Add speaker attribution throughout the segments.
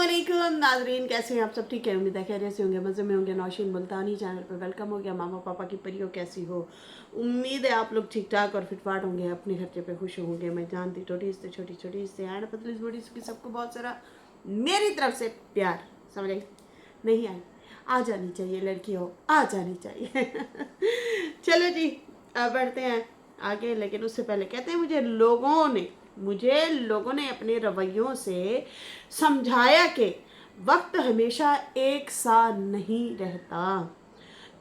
Speaker 1: वालेकुम नाजरीन, कैसे हैं आप सब? ठीक है, उम्मीद है खैरियत से होंगे, मज़े में होंगे। नौशीन मुल्तानी चैनल पर वेलकम हो गया। मामा पापा की परियों कैसी हो? उम्मीद है आप लोग ठीक ठाक और फिटफाट होंगे, अपने खर्चे पे खुश होंगे। मैं जानती छोटी से एंड पतली से बड़ी की सबको बहुत सारा मेरी तरफ से प्यार। समझ आई? नहीं आई? आ जानी चाहिए, लड़की हो आ जानी चाहिए। चलो जी, अब बढ़ते हैं आगे। लेकिन उससे पहले कहते हैं मुझे लोगों ने अपने रवैयों से समझाया कि वक्त हमेशा एक सा नहीं रहता,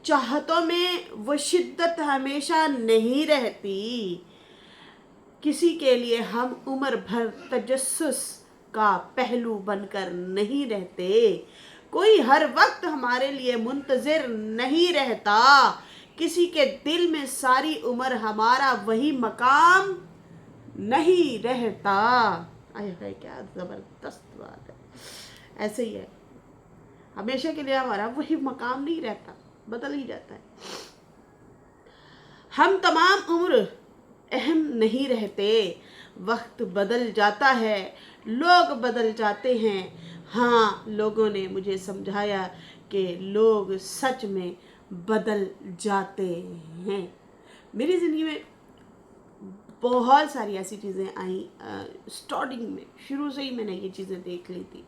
Speaker 1: चाहतों में वो शिद्दत हमेशा नहीं रहती, किसी के लिए हम उम्र भर तजस्सुस का पहलू बनकर नहीं रहते, कोई हर वक्त हमारे लिए मुंतजिर नहीं रहता, किसी के दिल में सारी उम्र हमारा वही मकाम नहीं रहता। आय हाय, क्या जबरदस्त बात है। ऐसे ही है, हमेशा के लिए हमारा वही मकाम नहीं रहता, बदल ही जाता है। हम तमाम उम्र अहम नहीं रहते, वक्त बदल जाता है, लोग बदल जाते हैं। हाँ, लोगों ने मुझे समझाया कि लोग सच में बदल जाते हैं। मेरी ज़िंदगी में बहुत सारी ऐसी चीज़ें आई, स्टार्टिंग में शुरू से ही मैंने ये चीज़ें देख ली थी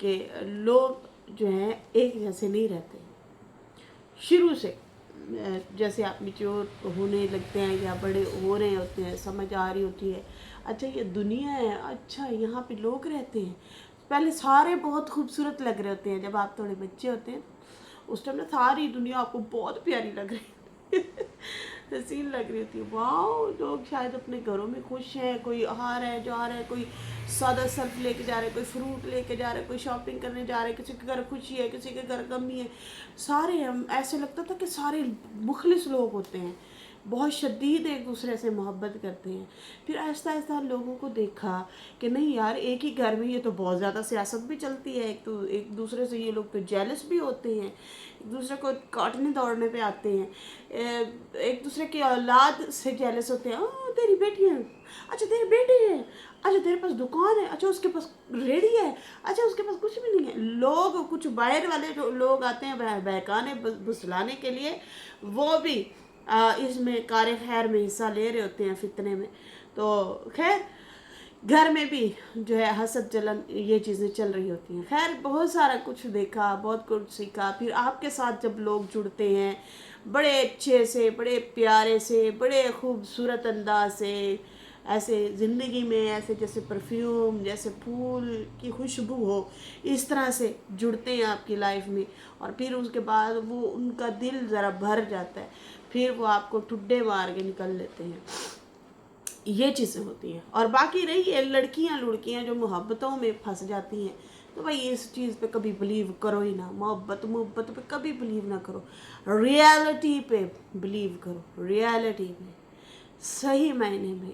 Speaker 1: कि लोग जो हैं एक जैसे नहीं रहते। शुरू से जैसे आप मैच्योर होने लगते हैं या बड़े हो रहे होते हैं, समझ आ रही होती है, अच्छा ये दुनिया है, अच्छा यहाँ पे लोग रहते हैं। पहले सारे बहुत खूबसूरत लग रहे होते हैं, जब आप थोड़े बच्चे होते हैं उस टाइम ना सारी दुनिया आपको बहुत प्यारी लग रही हसीन लग रही होती है। वाह, लोग शायद अपने घरों में खुश हैं, कोई आ रहा है जा रहा है, कोई सादा सर्फ लेके जा रहा है, कोई फ्रूट लेके जा रहा है, कोई शॉपिंग करने जा रहा है, किसी के घर खुशी है, किसी के घर गमी है। सारे हम ऐसे लगता था कि सारे मुखलिस लोग होते हैं, बहुत शदीद एक दूसरे से मोहब्बत करते हैं। फिर आहिस्ता आहिस्ता लोगों को देखा कि नहीं यार, एक ही घर में ये तो बहुत ज़्यादा सियासत भी चलती है, एक दूसरे से ये लोग तो जेलस भी होते हैं, एक दूसरे को काटने दौड़ने पे आते हैं, एक दूसरे की औलाद से जेलस होते हैं। तेरी बेटी है, अच्छा तेरी बेटी है, अच्छा तेरे पास दुकान है, अच्छा उसके पास रेडी है, अच्छा उसके पास कुछ भी नहीं है। लोग कुछ बाहर वाले जो लोग आते हैं बहकाने फुसलाने के लिए, वो भी इसमें कार खैर में हिस्सा ले रहे होते हैं, फितने में। तो खैर घर में भी जो है हसद जलन ये चीज़ें चल रही होती हैं। खैर बहुत सारा कुछ देखा, बहुत कुछ सीखा। फिर आपके साथ जब लोग जुड़ते हैं बड़े अच्छे से, बड़े प्यारे से, बड़े खूबसूरत अंदाज से, ऐसे ज़िंदगी में ऐसे जैसे परफ्यूम, जैसे फूल की खुशबू हो, इस तरह से जुड़ते हैं आपकी लाइफ में, और फिर उसके बाद वो उनका दिल ज़रा भर जाता है, फिर वो आपको ठुड्डे मार के निकल लेते हैं। ये चीज़ें होती हैं। और बाकी रही ये लड़कियां जो मोहब्बतों में फंस जाती हैं, तो भाई इस चीज़ पे कभी बिलीव करो ही ना। मोहब्बत पे कभी बिलीव ना करो, रियलिटी पे बिलीव करो, रियलिटी पे, सही मायने में।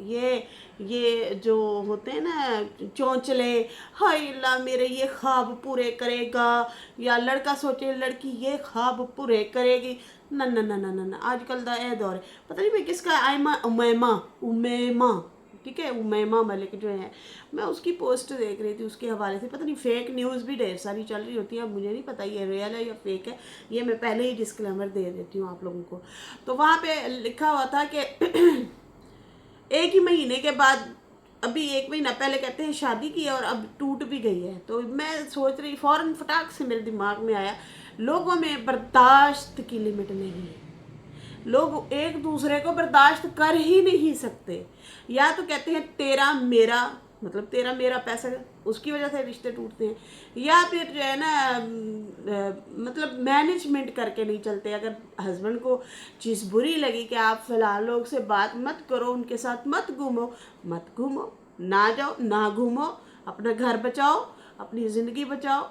Speaker 1: ये जो होते हैं ना चौंचले, हाय अल्लाह मेरे ये ख्वाब पूरे करेगा, या लड़का सोचे लड़की ये ख्वाब पूरे करेगी, ना ना ना ना ना ना। आजकल का ये दौर है, पता नहीं मैं किसका, उमेमा, ठीक है, उमेमा मलिक जो है, मैं उसकी पोस्ट देख रही थी, उसके हवाले से पता नहीं फेक न्यूज़ भी ढेर सारी चल रही होती है। अब मुझे नहीं पता ये रियल है या फेक है, ये मैं पहले ही डिस्क्लेमर दे देती हूँ आप लोगों को। तो वहाँ पे लिखा हुआ था कि एक ही महीने के बाद, अभी एक महीना पहले कहते हैं शादी की है और अब टूट भी गई है। तो मैं सोच रही, फौरन फटाक से मेरे दिमाग में आया, लोगों में बर्दाश्त की लिमिट नहीं है, लोग एक दूसरे को बर्दाश्त कर ही नहीं सकते। या तो कहते हैं तेरा मेरा, मतलब तेरा मेरा पैसा, उसकी वजह से रिश्ते टूटते हैं, या फिर जो है ना मतलब मैनेजमेंट करके नहीं चलते। अगर हस्बैंड को चीज़ बुरी लगी कि आप फ़िलहाल लोग से बात मत करो, उनके साथ मत घूमो, ना जाओ ना घूमो, अपना घर बचाओ, अपनी ज़िंदगी बचाओ।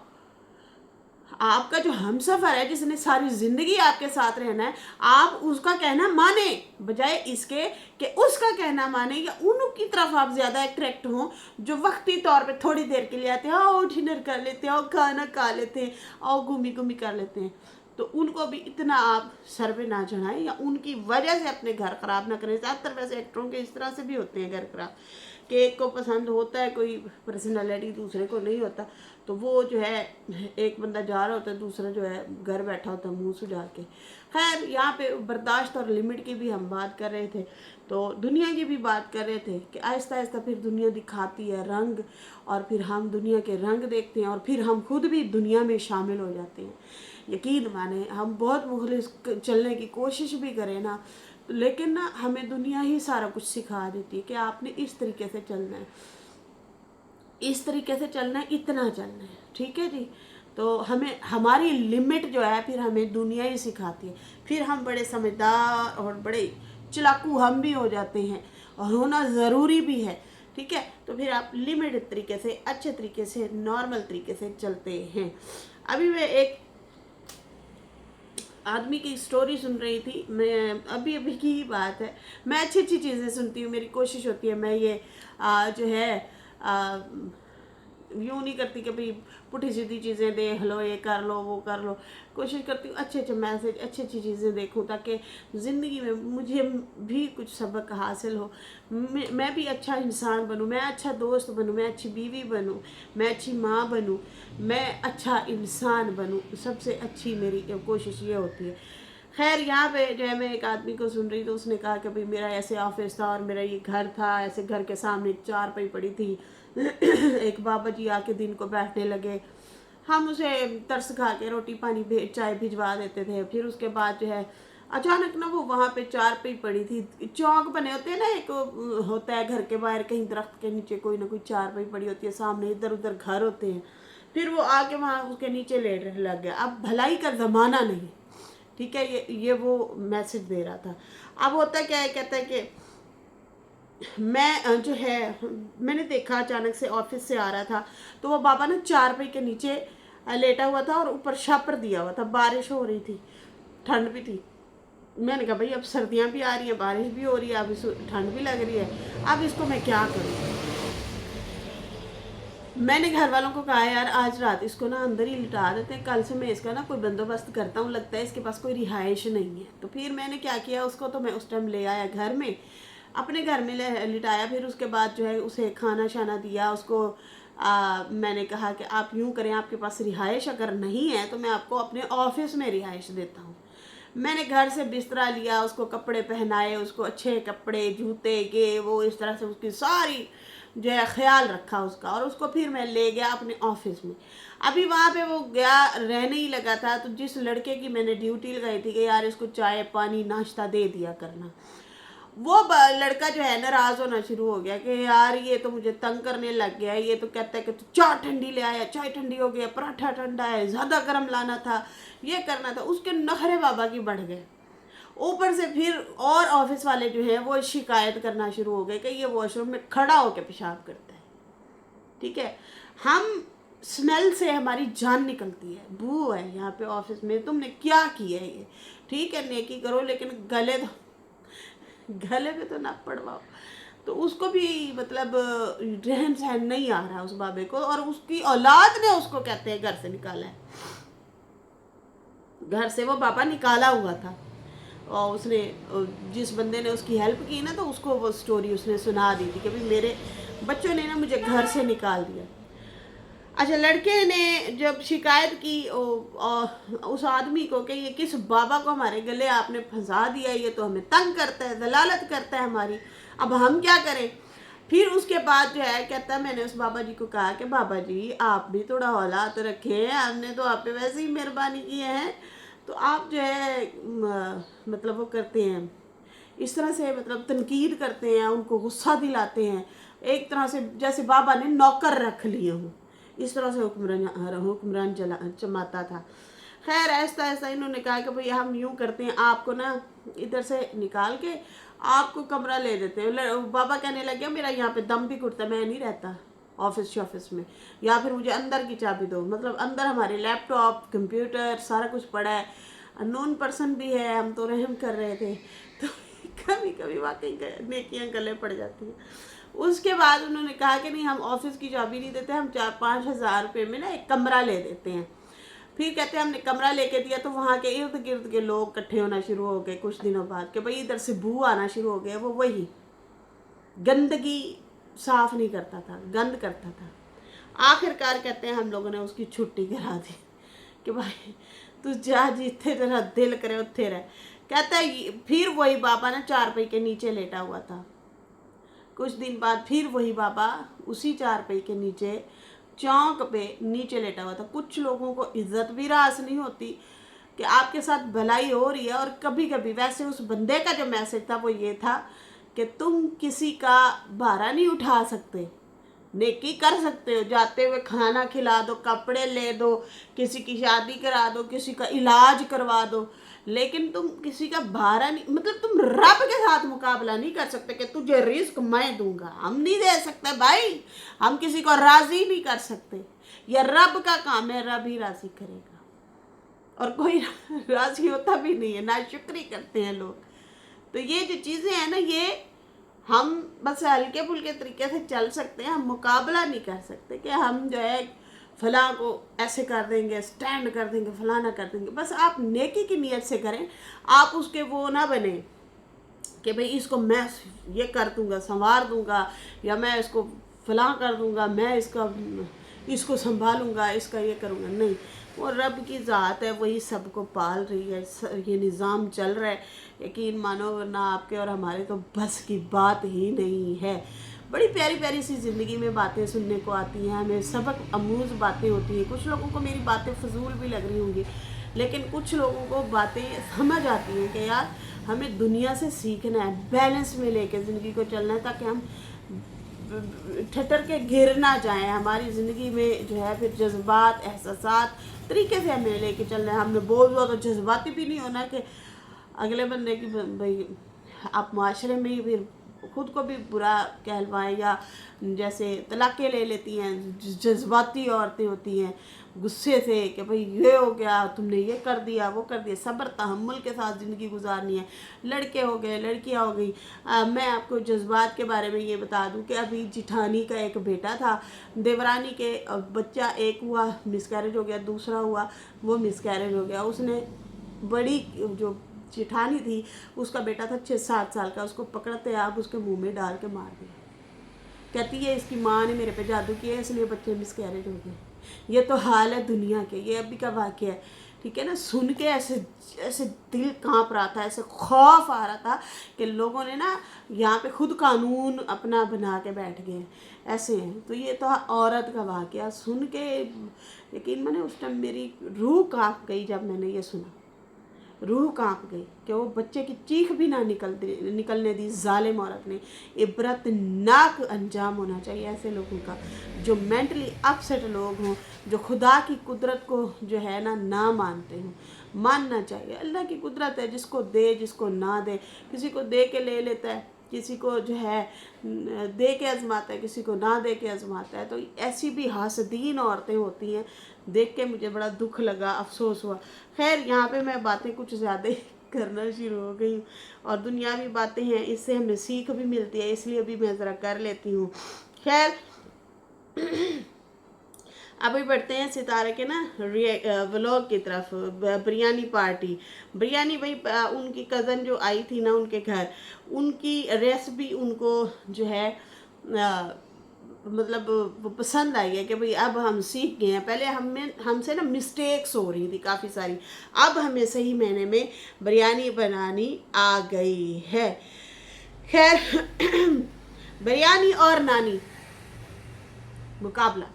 Speaker 1: आपका जो हमसफ़र है जिसने सारी ज़िंदगी आपके साथ रहना है, आप उसका कहना माने बजाय इसके कि उसका कहना माने, या उनकी तरफ आप ज़्यादा अट्रैक्ट हों जो वक्ती तौर पे थोड़ी देर के लिए आते हैं, आओ डिनर कर लेते हैं, आओ खाना खा लेते हैं, आओ घूमी कर लेते हैं। तो उनको भी इतना आप सर पे ना चढ़ाएं या उनकी वजह से अपने घर ख़राब ना करें। ज़्यादातर वैसे एक्टरों के इस तरह से भी होते हैं घर ख़राब, केक को पसंद होता है, कोई पर्सनालिटी दूसरे को नहीं होता, तो वो जो है एक बंदा जा रहा होता है, दूसरा जो है घर बैठा होता है मुंह सुझा के। खैर यहाँ पे बर्दाश्त और लिमिट की भी हम बात कर रहे थे, तो दुनिया की भी बात कर रहे थे कि आहिस्ता आहिस्ता फिर दुनिया दिखाती है रंग, और फिर हम दुनिया के रंग देखते हैं और फिर हम खुद भी दुनिया में शामिल हो जाते हैं। यकीन माने हम बहुत मुखलिस चलने की कोशिश भी करें ना, लेकिन ना हमें दुनिया ही सारा कुछ सिखा देती है कि आपने इस तरीके से चलना है, इस तरीके से चलना है, इतना चलना है, ठीक है जी। तो हमें हमारी लिमिट जो है फिर हमें दुनिया ही सिखाती है, फिर हम बड़े समझदार और बड़े चलाकू हम भी हो जाते हैं, और होना ज़रूरी भी है, ठीक है। तो फिर आप लिमिटेड तरीके से, अच्छे तरीके से, नॉर्मल तरीके से चलते हैं। अभी मैं एक आदमी की स्टोरी सुन रही थी, मैं अभी अभी की ही बात है। मैं अच्छी अच्छी चीज़ें सुनती हूँ, मेरी कोशिश होती है मैं ये जो है यूँ नहीं करती कि भाई पुठी सीधी चीज़ें देख लो, ये कर लो, वो कर लो। कोशिश करती हूँ अच्छे अच्छे मैसेज, अच्छी अच्छी चीज़ें देखूँ, ताकि ज़िंदगी में मुझे भी कुछ सबक हासिल हो, मैं भी अच्छा इंसान बनूँ, मैं अच्छा दोस्त बनूँ, मैं अच्छी बीवी बनूँ, मैं अच्छी माँ बनूँ, मैं अच्छा इंसान बनूँ। सबसे अच्छी मेरी कोशिश ये होती है। खैर यहाँ पे जो है मैं एक आदमी को सुन रही, तो उसने कहा कि भाई मेरा ऐसे ऑफिस था और मेरा ये घर था, ऐसे घर के सामने एक चारपाई पड़ी थी। एक बाबा जी आके दिन को बैठने लगे, हम उसे तरस खा के रोटी पानी चाय भिजवा देते थे। फिर उसके बाद जो है अचानक ना वो वहाँ पे चारपाई पड़ी थी, चौक बने होते हैं ना, एक होता है घर के बाहर कहीं दरख्त के नीचे कोई ना कोई चारपाई पड़ी होती है, सामने इधर उधर घर होते हैं। फिर वो आके वहाँ उसके नीचे लेटने लग गया। अब भलाई का ज़माना नहीं, ठीक है, ये वो मैसेज दे रहा था। अब होता क्या है, कहता है कि मैं जो है मैंने देखा अचानक से ऑफिस से आ रहा था, तो वो बाबा ना चारपाई के नीचे लेटा हुआ था और ऊपर छापर दिया हुआ था, बारिश हो रही थी, ठंड भी थी। मैंने कहा भाई अब सर्दियाँ भी आ रही हैं, बारिश भी हो रही है, अब इस ठंड भी लग रही है, अब इसको मैं क्या करूँ। मैंने घर वालों को कहा यार आज रात इसको ना अंदर ही लिटा देते हैं, कल से मैं इसका ना कोई बंदोबस्त करता हूँ, लगता है इसके पास कोई रिहाइश नहीं है। तो फिर मैंने क्या किया, उसको तो मैं उस टाइम ले आया घर में, अपने घर में लिटाया। फिर उसके बाद जो है उसे खाना शाना दिया उसको। मैंने कहा कि आप यूँ करें, आपके पास रिहाइश अगर नहीं है तो मैं आपको अपने ऑफिस में रिहाइश देता हूँ। मैंने घर से बिस्तरा लिया, उसको कपड़े पहनाए, उसको अच्छे कपड़े, जूते, ये वो, इस तरह से उसकी सारी जो है ख्याल रखा उसका, और उसको फिर मैं ले गया अपने ऑफिस में। अभी वहाँ पे वो गया, रहने ही लगा था, तो जिस लड़के की मैंने ड्यूटी लगाई थी कि यार इसको चाय पानी नाश्ता दे दिया करना, वो लड़का जो है नाराज होना शुरू हो गया कि यार ये तो मुझे तंग करने लग गया है, ये तो कहता है कि तू चाय ठंडी ले आया, चाय ठंडी हो गया, पराठा ठंडा है, ज़्यादा गर्म लाना था, ये करना था। उसके नखरे बाबा की बढ़ गए। ऊपर से फिर और ऑफिस वाले जो हैं वो शिकायत करना शुरू हो गए कि ये वॉशरूम में खड़ा होकर पेशाब करता है, ठीक है। हम स्मेल से हमारी जान निकलती है, बू है यहाँ पे ऑफिस में, तुमने क्या किया है ये, ठीक है नेकी करो लेकिन गले पे तो ना पड़वाओ। तो उसको भी मतलब रहन सहन नहीं आ रहा उस बाबे को, और उसकी औलाद ने उसको कहते हैं घर से निकाला है। घर से वो बाबा निकाला हुआ था, और उसने जिस बंदे ने उसकी हेल्प की ना, तो उसको वो स्टोरी उसने सुना दी थी कि भाई मेरे बच्चों ने ना मुझे घर से निकाल दिया। अच्छा, लड़के ने जब शिकायत की उस आदमी को कि ये किस बाबा को हमारे गले आपने फंसा दिया, ये तो हमें तंग करता है, दलालत करता है हमारी, अब हम क्या करें। फिर उसके बाद जो है कहता है मैंने उस बाबा जी को कहा कि बाबा जी आप भी थोड़ा औलाद रखें, हमने तो आप पे वैसे ही मेहरबानी की है, तो आप जो है मतलब वो करते हैं इस तरह से, मतलब तनकीद करते हैं, उनको गुस्सा दिलाते हैं, एक तरह से जैसे बाबा ने नौकर रख लिए हों, इस तरह से हुक्मरान चमाता था। खैर ऐसा ऐसा इन्होंने कहा कि भाई हम यूँ करते हैं, आपको ना इधर से निकाल के आपको कमरा ले देते हैं। बाबा कहने लगे मेरा यहाँ पे दम भी घुटता, मैं नहीं रहता ऑफिस में, या फिर मुझे अंदर की चाबी दो। मतलब अंदर हमारे लैपटॉप, कंप्यूटर, सारा कुछ पड़ा है, अननोन पर्सन भी है, हम तो रहम कर रहे थे। तो कभी कभी वाकई नेकियां गले पड़ जाती हैं। उसके बाद उन्होंने कहा कि नहीं हम ऑफिस की चाबी नहीं देते, हम 4-5 हज़ार रुपये में ना एक कमरा ले देते हैं। फिर कहते हैं हमने कमरा लेके दिया, तो वहाँ के इर्द गिर्द के लोग इकट्ठे होना शुरू हो गए कुछ दिनों बाद कि भाई इधर से बू आना शुरू हो गया, वो वही गंदगी साफ़ नहीं करता था, गंद करता था। आखिरकार कहते हैं हम लोगों ने उसकी छुट्टी करा दी कि भाई तू जा, जिथे तेरा दिल करे उत्थे रह। कहता है फिर वही बाबा ना चारपाई के नीचे लेटा हुआ था। कुछ दिन बाद फिर वही बाबा उसी चारपाई के नीचे चौक पे नीचे लेटा हुआ था। कुछ लोगों को इज्जत भी रास नहीं होती कि आपके साथ भलाई हो रही है। और कभी कभी वैसे उस बंदे का जो मैसेज था वो ये था कि तुम किसी का भारा नहीं उठा सकते, नेकी कर सकते हो, जाते हुए खाना खिला दो, कपड़े ले दो, किसी की शादी करा दो, किसी का इलाज करवा दो, लेकिन तुम किसी का भारा नहीं, मतलब तुम रब के साथ मुकाबला नहीं कर सकते कि तुझे रिस्क मैं दूंगा। हम नहीं दे सकते भाई, हम किसी को राजी नहीं कर सकते। यह रब का काम है, रब ही राजी करेगा। और कोई राजी होता भी नहीं है, नाशुक्री करते हैं लोग। तो ये जो चीज़ें हैं ना, ये हम बस हल्के फुल्के तरीके से चल सकते हैं, हम मुकाबला नहीं कर सकते कि हम जो है फलां को ऐसे कर देंगे, स्टैंड कर देंगे, फलाना कर देंगे। बस आप नेकी की नीयत से करें, आप उसके वो ना बने कि भाई इसको मैं ये कर दूंगा, संवार दूंगा, या मैं इसको फलां कर दूंगा, मैं इसको संभालूंगा, इसका ये करूंगा। नहीं, वो रब की ज़ात है, वही सबको पाल रही है, ये निज़ाम चल रहा है। यकीन मानो, वरना आपके और हमारे तो बस की बात ही नहीं है। बड़ी प्यारी प्यारी सी ज़िंदगी में बातें सुनने को आती हैं, हमें सबक अमूज़ बातें होती हैं। कुछ लोगों को मेरी बातें फजूल भी लग रही होंगी, लेकिन कुछ लोगों को बातें समझ आती हैं कि यार हमें दुनिया से सीखना है, बैलेंस में लेके ज़िंदगी को चलना है, ताकि हम ठटर के गिर ना जाएं। हमारी ज़िंदगी में जो है फिर जज्बात, एहसासात तरीके से हमें लेके चलना है। हमने बहुत ज़्यादा जज्बाती भी नहीं होना कि अगले बंदे की भाई आप माशरे में ही फिर खुद को भी बुरा कहलवाएं, या जैसे तलाक़ें ले लेती हैं, जज्बाती औरतें होती हैं गुस्से से कि भाई ये हो गया, तुमने ये कर दिया, वो कर दिया। सब्र तहम्मुल के साथ ज़िंदगी गुजारनी है। लड़के हो गए, लड़कियां हो गई। मैं आपको जज्बात के बारे में ये बता दूं कि अभी जिठानी का एक बेटा था, देवरानी के बच्चा एक हुआ, मिसकैरेज हो गया, दूसरा हुआ वो मिसकैरेज हो गया। उसने बड़ी जो जिठानी थी उसका बेटा था 6-7 साल का, उसको पकड़ते आप उसके मुंह में डाल के मार दिया। कहती है इसकी माँ ने मेरे पे जादू किया, इसलिए बच्चे मिसकैरेज हो गए। ये तो हाल है दुनिया के, ये अभी का वाक़या है, ठीक है ना। सुन के ऐसे ऐसे दिल कांप रहा था, ऐसे खौफ आ रहा था कि लोगों ने ना यहाँ पे खुद कानून अपना बना के बैठ गए ऐसे हैं। तो ये तो औरत का वाक़या सुन के यकीन माने उस टाइम मेरी रूह कांप गई। जब मैंने ये सुना रूह कांप गई कि वो बच्चे की चीख भी ना निकलने दी जालिम औरत ने। इबरतनाक अंजाम होना चाहिए ऐसे लोगों का, जो मेंटली अपसेट लोग हों, जो खुदा की कुदरत को जो है ना मानते हों। मानना चाहिए, अल्लाह की कुदरत है, जिसको दे जिसको ना दे। किसी को दे के ले लेता है, किसी को जो है दे के आजमाता है, किसी को ना दे के आजमाता है। तो ऐसी भी हासदीन औरतें होती हैं, देख के मुझे बड़ा दुख लगा, अफसोस हुआ। खैर यहाँ पे मैं बातें कुछ ज़्यादा ही करना शुरू हो गई हूँ, और दुनियावी बातें हैं, इससे हमें सीख भी मिलती है, इसलिए भी मैं ज़रा कर लेती हूँ। खैर अभी बढ़ते हैं सितारे के ना व्लॉग की तरफ। बिरयानी पार्टी, बिरयानी भाई उनकी कज़न जो आई थी ना उनके घर, उनकी रेसिपी उनको जो है मतलब वो पसंद आई है कि भाई अब हम सीख गए हैं। पहले हमसे ना मिस्टेक्स हो रही थी काफ़ी सारी, अब हमें सही मायने में बिरयानी बनानी आ गई है। खैर बिरयानी और नानी मुकाबला,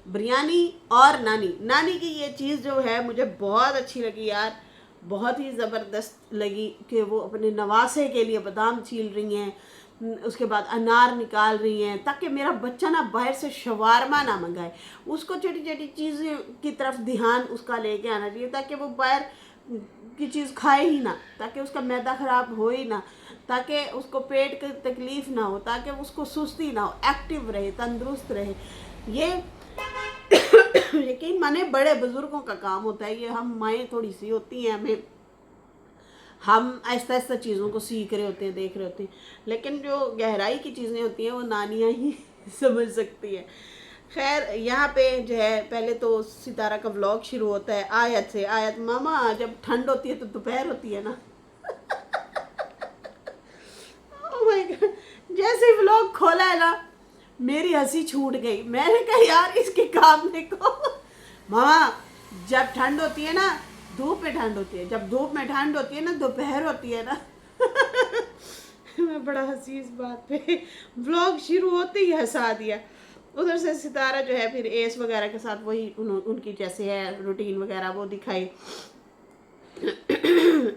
Speaker 1: बिरयानी और नानी की ये चीज़ जो है मुझे बहुत अच्छी लगी यार, बहुत ही ज़बरदस्त लगी कि वो अपने नवासे के लिए बादाम छील रही हैं, उसके बाद अनार निकाल रही हैं, ताकि मेरा बच्चा ना बाहर से शवारमा ना मंगाए। उसको छोटी छोटी चीज़ें की तरफ ध्यान उसका लेके आना चाहिए, ताकि वो बाहर की चीज़ खाए ही ना, ताकि उसका मैदा ख़राब हो ही ना, ताकि उसको पेट की तकलीफ़ ना हो, ताकि उसको सुस्ती ना हो, एक्टिव रहे, तंदुरुस्त रहे। ये यकीन माने बड़े बुजुर्गों का काम होता है ये। हम माएँ थोड़ी सी होती हैं, हम आहिस्ता आहिस्ता चीज़ों को सीख रहे होते हैं, देख रहे होते हैं, लेकिन जो गहराई की चीज़ें होती हैं वो नानियाँ ही समझ सकती हैं। खैर यहाँ पे जो है पहले तो सितारा का व्लॉग शुरू होता है आयत से। आयत, मामा जब ठंड होती है तो दोपहर होती है ना। ओह माय गॉड, जैसे ही व्लॉग खोला है ना میری ہنسی چھوٹ گئی. میں نے کہا یار اس کے کام دیکھو. ماما جب ٹھنڈ ہوتی ہے نا دھوپ میں ٹھنڈ ہوتی ہے, جب دھوپ میں ٹھنڈ ہوتی ہے نا دوپہر ہوتی ہے نا. میں بڑا ہنسی اس بات پہ, ولاگ شروع ہوتے ہی ہنسا دیا. ادھر سے ستارہ جو ہے پھر ایس وغیرہ کے ساتھ وہی ان کی جیسے ہے روٹین وغیرہ وہ دکھائی.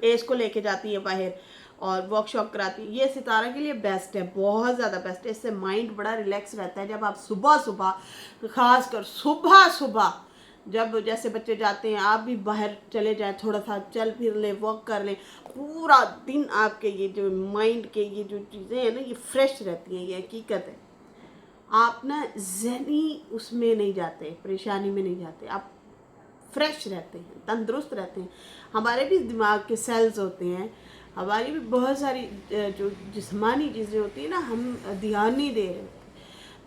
Speaker 1: ایس کو لے کے جاتی ہے باہر اور ورک شاپ کراتی ہے. یہ ستارہ کے لیے بیسٹ ہے, بہت زیادہ بیسٹ ہے. اس سے مائنڈ بڑا ریلیکس رہتا ہے جب آپ صبح صبح, خاص کر صبح جب جیسے بچے جاتے ہیں آپ بھی باہر چلے جائیں, تھوڑا سا چل پھر لیں, واک کر لیں, پورا دن آپ کے یہ جو مائنڈ کے یہ جو چیزیں ہیں نا یہ فریش رہتی ہیں. یہ حقیقت ہے. آپ نا ذہنی اس میں نہیں جاتے, پریشانی میں نہیں جاتے, آپ فریش رہتے ہیں, تندرست رہتے ہیں. ہمارے بھی دماغ کے سیلز ہوتے ہیں, ہماری بھی بہت ساری جو جسمانی چیزیں ہوتی ہیں نا ہم دھیان نہیں دے رہے,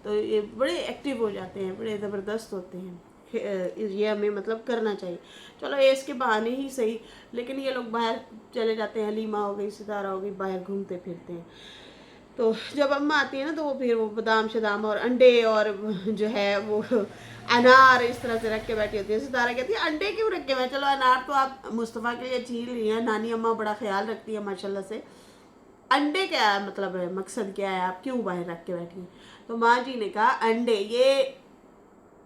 Speaker 1: تو یہ بڑے ایکٹیو ہو جاتے ہیں, بڑے زبردست ہوتے ہیں. یہ ہمیں مطلب کرنا چاہیے. چلو اس کے بہانے ہی صحیح, لیکن یہ لوگ باہر چلے جاتے ہیں. حلیمہ ہو گئی, ستارہ ہو گئی, باہر گھومتے پھرتے ہیں. تو جب اماں آتی ہے نا تو وہ پھر وہ بادام شدام اور انڈے اور جو ہے وہ انار اس طرح سے رکھ کے بیٹھی ہوتی ہے. ستارہ کہتی ہے انڈے کیوں رکھے ہوئے ہیں, چلو انار تو آپ مصطفیٰ کے لیے چھین لی ہیں, نانی اماں بڑا خیال رکھتی ہے ماشاءاللہ سے, انڈے کیا مطلب ہے, مقصد کیا ہے, آپ کیوں باہر رکھ کے بیٹھی ہیں. تو ماں جی نے کہا انڈے, یہ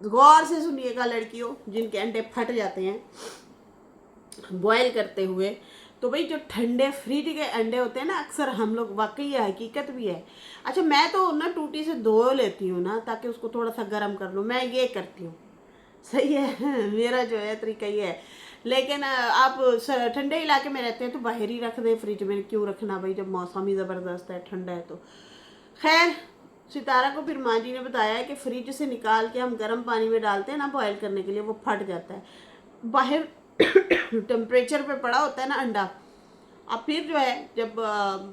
Speaker 1: غور سے سنیے گا لڑکیوں جن کے انڈے پھٹ جاتے ہیں بوائل کرتے ہوئے, تو بھئی جو ٹھنڈے فریج کے انڈے ہوتے ہیں نا اکثر ہم لوگ, واقعی یہ حقیقت بھی ہے. اچھا میں تو نا ٹوٹی سے دھو لیتی ہوں نا تاکہ اس کو تھوڑا سا گرم کر لوں, میں یہ کرتی ہوں. صحیح ہے, میرا جو ہے طریقہ یہ ہے. لیکن آپ ٹھنڈے علاقے میں رہتے ہیں تو باہر ہی رکھ دیں, فریج میں کیوں رکھنا بھائی جب موسم ہی زبردست ہے, ٹھنڈا ہے تو. خیر ستارہ کو پھر ماں جی نے بتایا کہ فریج سے نکال کے ہم گرم پانی میں ڈالتے ہیں نا بوائل کرنے کے لیے, وہ پھٹ جاتا ہے. باہر ٹمپریچر پہ پڑا ہوتا ہے نا انڈا, اب پھر جو ہے جب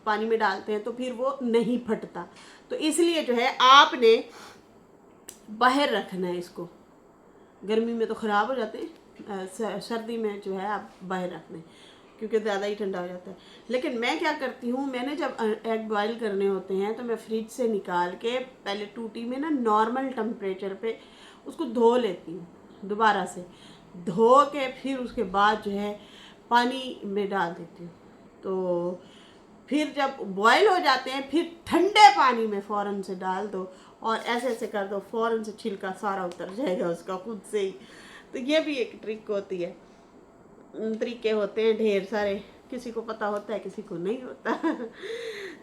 Speaker 1: پانی میں ڈالتے ہیں تو پھر وہ نہیں پھٹتا. تو اس لیے جو ہے آپ نے باہر رکھنا ہے اس کو. گرمی میں تو خراب ہو جاتے ہیں, سردی میں جو ہے آپ باہر رکھ دیں کیونکہ زیادہ ہی ٹھنڈا ہو جاتا ہے. لیکن میں کیا کرتی ہوں, میں نے جب ایگ بوائل کرنے ہوتے ہیں تو میں فریج سے نکال کے پہلے ٹوٹی میں نا نارمل ٹمپریچر پہ اس کو دھو لیتی ہوں, دوبارہ سے دھو کے پھر اس کے بعد جو ہے پانی میں ڈال دیتی ہوں. تو پھر جب بوائل ہو جاتے ہیں پھر ٹھنڈے پانی میں فوراً سے ڈال دو اور ایسے ایسے کر دو, فوراً سے چھلکا سارا اتر جائے گا اس کا خود سے ہی. تو یہ بھی ایک ٹرک ہوتی ہے, طریقے ہوتے ہیں ڈھیر سارے, کسی کو پتہ ہوتا ہے کسی کو نہیں ہوتا.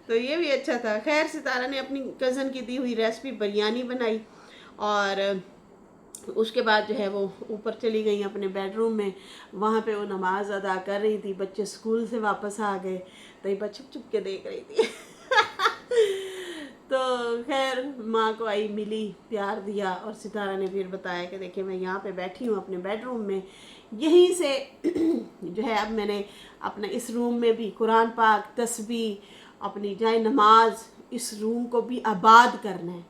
Speaker 1: تو یہ بھی اچھا تھا. خیر ستارہ نے اپنی کزن کی دی ہوئی ریسپی بریانی بنائی اور اس کے بعد جو ہے وہ اوپر چلی گئی اپنے بیڈ روم میں. وہاں پہ وہ نماز ادا کر رہی تھی, بچے اسکول سے واپس آ گئے تو یہ چھپ چھپ کے دیکھ رہی تھی. تو خیر ماں کو آئی, ملی, پیار دیا, اور ستارہ نے پھر بتایا کہ دیکھیں میں یہاں پہ بیٹھی ہوں اپنے بیڈ روم میں, یہیں سے جو ہے اب میں نے اپنا اس روم میں بھی قرآن پاک, تسبیح, اپنی جائے نماز, اس روم کو بھی آباد کرنا ہے.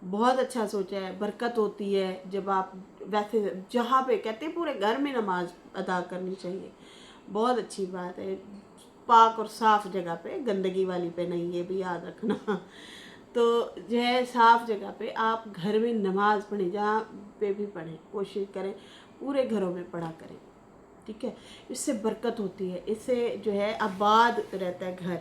Speaker 1: بہت اچھا سوچا ہے, برکت ہوتی ہے جب آپ ویسے جہاں پہ کہتے ہیں پورے گھر میں نماز ادا کرنی چاہیے, بہت اچھی بات ہے. پاک اور صاف جگہ پہ, گندگی والی پہ نہیں, یہ بھی یاد رکھنا. تو جو ہے صاف جگہ پہ آپ گھر میں نماز پڑھیں, جہاں پہ بھی پڑھیں, کوشش کریں پورے گھروں میں پڑھا کریں, ٹھیک ہے. اس سے برکت ہوتی ہے, اس سے جو ہے آباد رہتا ہے گھر,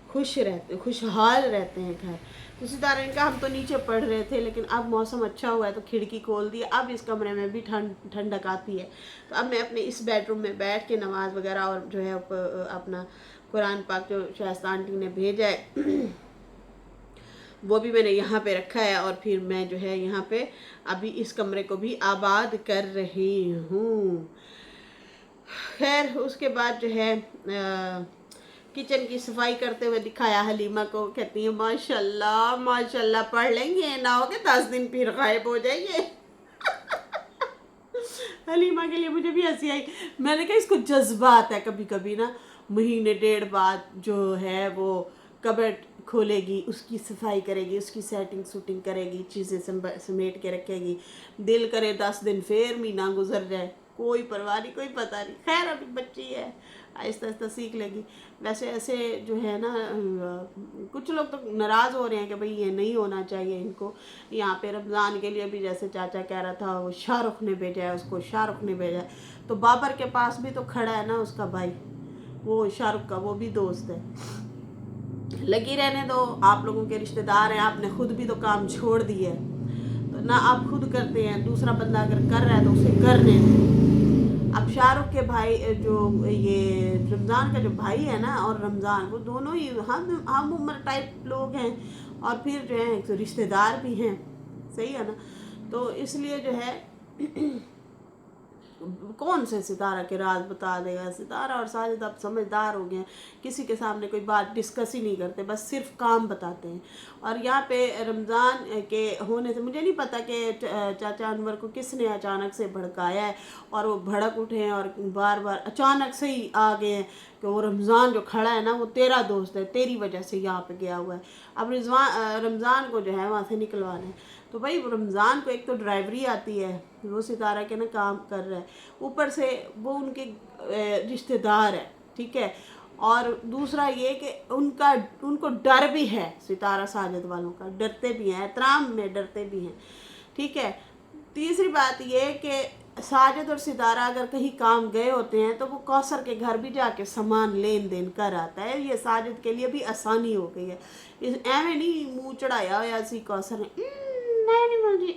Speaker 1: خوشحال رہتے ہیں گھر. تو ستارہ نے کہا ہم تو نیچے پڑھ رہے تھے لیکن اب موسم اچھا ہوا ہے تو کھڑکی کھول دی, اب اس کمرے میں بھی ٹھنڈک آتی ہے. تو اب میں اپنے اس بیڈ روم میں بیٹھ کے نماز وغیرہ اور جو ہے اپنا قرآن پاک جو شائستہ آنٹی نے بھیجا ہے وہ بھی میں نے یہاں پہ رکھا ہے, اور پھر میں جو ہے یہاں پہ ابھی اس کمرے کو بھی آباد کر رہی ہوں. خیر اس کے بعد جو ہے کچن کی صفائی کرتے ہوئے دکھایا حلیمہ کو, کہتی ہیں ماشاءاللہ پڑھ لیں گے, نہ ہو کہ 10 دن پھر غائب ہو جائیں گے. حلیمہ کے لیے مجھے بھی ہنسی آئی. میں نے کہا اس کو جذبات ہے, کبھی کبھی نا مہینے ڈیڑھ بعد جو ہے وہ کبٹ کھولے گی, اس کی صفائی کرے گی, اس کی سیٹنگ سوٹنگ کرے گی, چیزیں سمیٹ کے رکھے گی. دل کرے 10 دن پھر مہینہ گزر جائے, کوئی پرواہ نہیں، کوئی پتہ نہیں، خیر ابھی بچی ہے، آہستہ آہستہ سیکھ لے گی۔ ویسے ایسے جو ہے نا کچھ لوگ تو ناراض ہو رہے ہیں کہ بھئی یہ نہیں ہونا چاہیے ان کو۔ یہاں پہ رمضان کے لیے بھی جیسے چاچا کہہ رہا تھا وہ شاہ رخ نے بھیجا ہے اس کو، شاہ رخ نے بھیجا ہے، تو بابر کے پاس بھی تو کھڑا ہے نا اس کا بھائی، وہ شاہ رخ کا وہ بھی دوست ہے۔ لگی رہنے دو، آپ لوگوں کے رشتہ دار ہیں، آپ نے خود بھی تو کام چھوڑ دی ہے، تو نہ آپ خود کرتے ہیں، دوسرا بندہ اگر کر رہا ہے تو اسے کرنے دیں۔ اب شاہ رخ کے بھائی جو یہ رمضان کا جو بھائی ہے نا اور رمضان، وہ دونوں ہی ہم عمر ٹائپ لوگ ہیں، اور پھر جو ہے رشتہ دار بھی ہیں، صحیح ہے نا؟ تو اس لیے جو ہے کون سے ستارہ کے راز بتا دے گا؟ ستارہ اور ساجد اب سمجھدار ہو گئے ہیں، کسی کے سامنے کوئی بات ڈسکس ہی نہیں کرتے، بس صرف کام بتاتے ہیں۔ اور یہاں پہ رمضان کے ہونے سے مجھے نہیں پتا کہ چاچا انور کو کس نے اچانک سے بھڑکایا ہے، اور وہ بھڑک اٹھے ہیں اور بار بار اچانک سے ہی آ گئے ہیں کہ وہ رمضان جو کھڑا ہے نا وہ تیرا دوست ہے، تیری وجہ سے یہاں پہ گیا ہوا ہے، اب رمضان کو جو ہے وہاں سے نکلوانا ہے۔ تو بھائی رمضان کو ایک تو ڈرائیوری آتی ہے، وہ ستارہ کے نا کام کر رہا ہے، اوپر سے وہ ان کے رشتہ دار ہے، ٹھیک ہے، اور دوسرا یہ کہ ان کو ڈر بھی ہے، ستارہ ساجد والوں کا ڈرتے بھی ہیں، احترام میں ڈرتے بھی ہیں، ٹھیک ہے۔ تیسری بات یہ کہ ساجد اور ستارہ اگر کہیں کام گئے ہوتے ہیں تو وہ کوثر کے گھر بھی جا کے سامان لین دین کر آتا ہے، یہ ساجد کے لیے بھی آسانی ہو گئی ہے، ایویں نہیں منہ چڑھایا ہوا ایسی کوثر نے میں نہیں بول رہی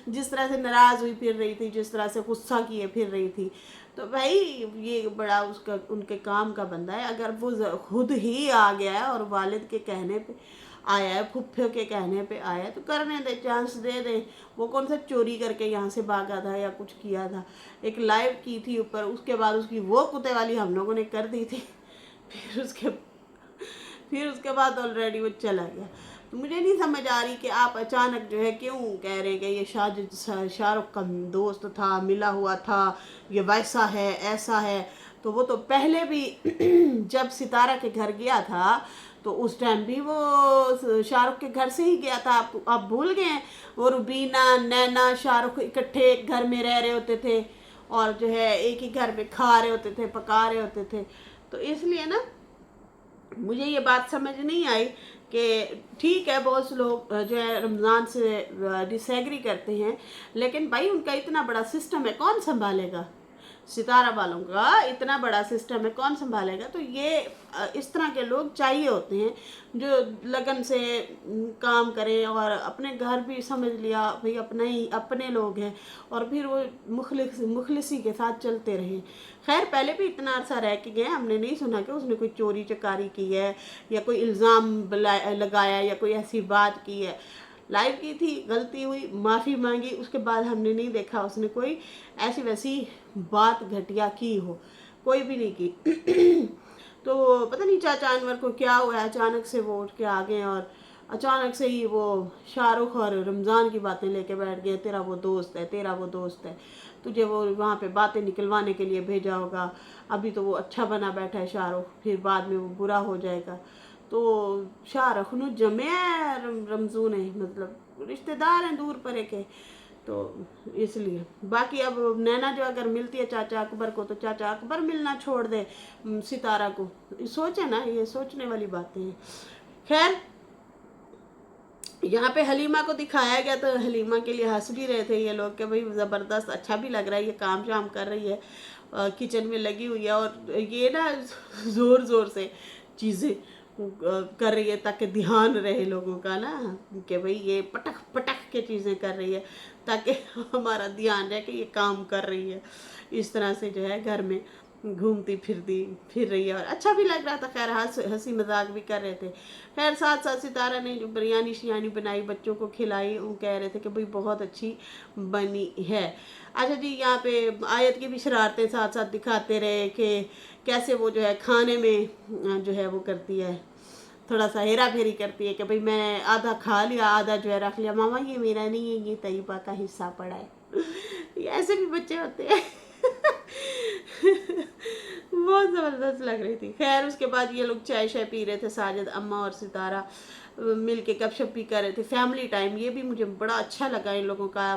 Speaker 1: جس طرح سے ناراض ہوئی پھر رہی تھی، جس طرح سے غصہ کیے پھر رہی تھی، تو بھائی یہ بڑا ان کے کام کا بندہ ہے۔ اگر وہ خود ہی آ گیا ہے اور والد کے کہنے پہ آیا ہے، پھپھیوں کے کہنے پہ آیا ہے، تو کرنے دے، چانس دے دے۔ وہ کون سا چوری کر کے یہاں سے بھاگا تھا یا کچھ کیا تھا؟ ایک لائیو کی تھی اوپر، اس کے بعد اس کی وہ کتے والی ہم لوگوں نے کر دی تھی، پھر اس کے بعد آلریڈی وہ چلا گیا۔ تو مجھے نہیں سمجھ آ رہی کہ آپ اچانک جو ہے کیوں کہہ رہے ہیں کہ یہ شاہ رخ کا دوست تھا، ملا ہوا تھا، یہ ویسا ہے ایسا ہے۔ تو وہ تو پہلے بھی جب ستارہ کے گھر گیا تھا تو اس ٹائم بھی وہ شاہ رخ کے گھر سے ہی گیا تھا، آپ بھول گئے ہیں؟ وہ روبینہ، نینا، شاہ رخ اکٹھے ایک گھر میں رہ رہے ہوتے تھے، اور جو ہے ایک ہی گھر میں کھا رہے ہوتے تھے، پکا رہے ہوتے تھے۔ تو اس لیے نا مجھے یہ بات سمجھ نہیں آئی کہ ٹھیک ہے بہت سے لوگ جو ہے رمضان سے ڈس ایگری کرتے ہیں، لیکن بھائی ان کا اتنا بڑا سسٹم ہے، کون سنبھالے گا؟ ستارہ والوں کا اتنا بڑا سسٹم ہے، کون سنبھالے گا؟ تو یہ اس طرح کے لوگ چاہیے ہوتے ہیں جو لگن سے کام کریں، اور اپنے گھر بھی سمجھ لیا بھئی اپنے لوگ ہیں، اور پھر وہ مخلصی کے ساتھ چلتے رہیں۔ خیر پہلے بھی اتنا عرصہ رہ کے گئے، ہم نے نہیں سنا کہ اس نے کوئی چوری چکاری کی ہے یا کوئی الزام لگایا یا کوئی ایسی بات کی ہے۔ لائیو کی تھی، غلطی ہوئی، معافی مانگی، اس کے بعد ہم نے نہیں دیکھا اس نے کوئی ایسی ویسی بات گھٹیا کی ہو، کوئی بھی نہیں کی۔ تو پتہ نہیں چاچا انور کو کیا ہوا ہے، اچانک سے وہ اٹھ کے آ گئے اور اچانک سے ہی وہ شاہ رخ اور رمضان کی باتیں لے کے بیٹھ گئے، تیرا وہ دوست ہے، تیرا وہ دوست ہے، تجھے وہ وہاں پہ باتیں نکلوانے کے لیے بھیجا ہوگا، ابھی تو وہ اچھا بنا بیٹھا ہے شاہ رخ، پھر بعد میں وہ برا ہو جائے گا۔ تو شاہ رخ نو جمع ہے رمضان ہے، مطلب رشتہ دار ہیں دور پرے کے، تو اس لیے باقی اب نینا جو اگر ملتی ہے چاچا اکبر کو تو چاچا اکبر ملنا چھوڑ دے ستارہ کو، سوچے نا، یہ سوچنے والی باتیں ہیں۔ خیر یہاں پہ حلیمہ کو دکھایا گیا تو حلیمہ کے لیے ہنس بھی رہے تھے یہ لوگ کہ بھئی زبردست، اچھا بھی لگ رہا ہے، یہ کام شام کر رہی ہے، کچن میں لگی ہوئی ہے، اور یہ نا زور زور سے چیزیں کر رہی ہے تاکہ دھیان رہے لوگوں کا نا کہ بھئی یہ پٹک پٹک کے چیزیں کر رہی ہے تاکہ ہمارا دھیان رہے کہ یہ کام کر رہی ہے، اس طرح سے جو ہے گھر میں گھومتی پھر رہی ہے، اور اچھا بھی لگ رہا تھا۔ خیر ہنسی مذاق بھی کر رہے تھے۔ خیر ساتھ ساتھ ستارہ نے جو بریانی شیانی بنائی بچوں کو کھلائی، وہ کہہ رہے تھے کہ بھئی بہت اچھی بنی ہے۔ اچھا جی، یہاں پہ آیت کی بھی شرارتیں ساتھ ساتھ دکھاتے رہے کہ کیسے وہ جو ہے کھانے میں جو ہے وہ کرتی ہے، تھوڑا سا ہیرا پھیری کرتی ہے کہ بھئی میں آدھا کھا لیا، آدھا جو ہے رکھ لیا، ماما یہ میرا نہیں ہے، یہ طیبہ کا حصہ پڑا ہے۔ یہ ایسے بھی بچے ہوتے ہیں۔ بہت زبردست لگ رہی تھی۔ خیر اس کے بعد یہ لوگ چائے شائے پی رہے تھے، ساجد، اماں اور ستارہ مل کے گپ شپ بھی کر رہے تھے، فیملی ٹائم، یہ بھی مجھے بڑا اچھا لگا ان لوگوں کا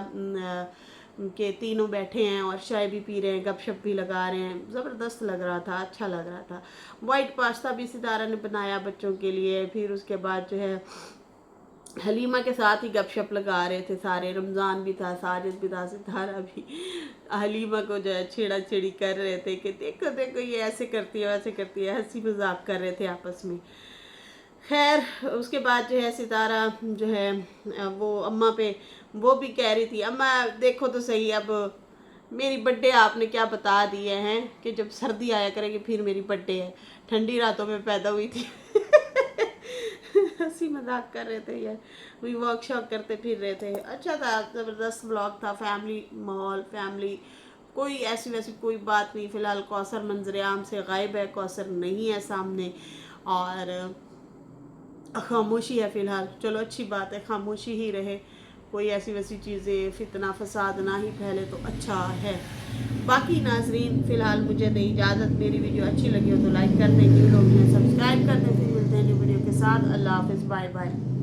Speaker 1: कि तीनों बैठे हैं और चाय भी पी रहे हैं, गपशप भी लगा रहे हैं। ज़बरदस्त लग रहा था, अच्छा लग रहा था। वाइट पास्ता भी सितारा ने बनाया बच्चों के लिए। फिर उसके बाद जो है हलीमा के साथ ही गपशप लगा रहे थे सारे। रमज़ान भी था, साजिद भी था, सितारा भी हलीमा को जो है छेड़ा छेड़ी कर रहे थे कि देखो देखो ये ऐसे करती है वैसे करती है, हंसी मजाक कर रहे थे आपस में। खैर उसके बाद जो है सितारा जो है वो अम्मा पे वो भी कह रही थी, अम्मा देखो तो सही, अब मेरी बर्थडे आपने क्या बता दिए हैं कि जब सर्दी आया करेगी फिर मेरी बर्थडे है, ठंडी रातों में पैदा हुई थी। हंसी मजाक कर रहे थे यार, वही वर्कशॉप करते फिर रहे थे। अच्छा था, ज़बरदस्त ब्लॉग था, फैमिली माहौल, फैमिली, कोई ऐसी वैसी कोई बात नहीं। फ़िलहाल कौसर मंजर आम से गायब है, कौसर नहीं है सामने और खामोशी है फ़िलहाल। चलो अच्छी बात है, खामोशी ही रहे, कोई ऐसी वैसी चीज़ें फितना फसाद ना ही फैले तो अच्छा है। बाकी नाजरीन फ़िलहाल मुझे दे इजाज़त। मेरी वीडियो अच्छी लगी हो तो लाइक कर दें, न्यू लोग हैं सब्सक्राइब कर दें। फिर मिलते हैं न्यू वीडियो के साथ। अल्लाह हाफ़िज़, बाय बाय।